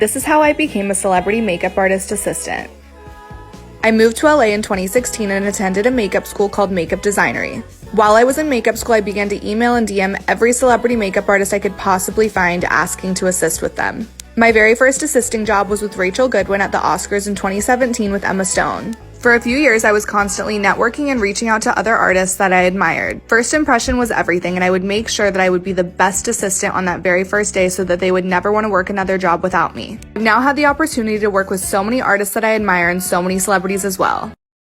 This is how I became a celebrity makeup artist assistant. I moved to LA in 2016 and attended a makeup school called Makeup Designery. While I was in makeup school, I began to email and DM every celebrity makeup artist I could possibly find asking to assist with them. My very first assisting job was with Rachel Goodwin at the Oscars in 2017 with Emma Stone. For a few years, I was constantly networking and reaching out to other artists that I admired. First impression was everything, and I would make sure that I would be the best assistant on that very first day so that they would never want to work another job without me. I've now had the opportunity to work with so many artists that I admire and so many celebrities as well.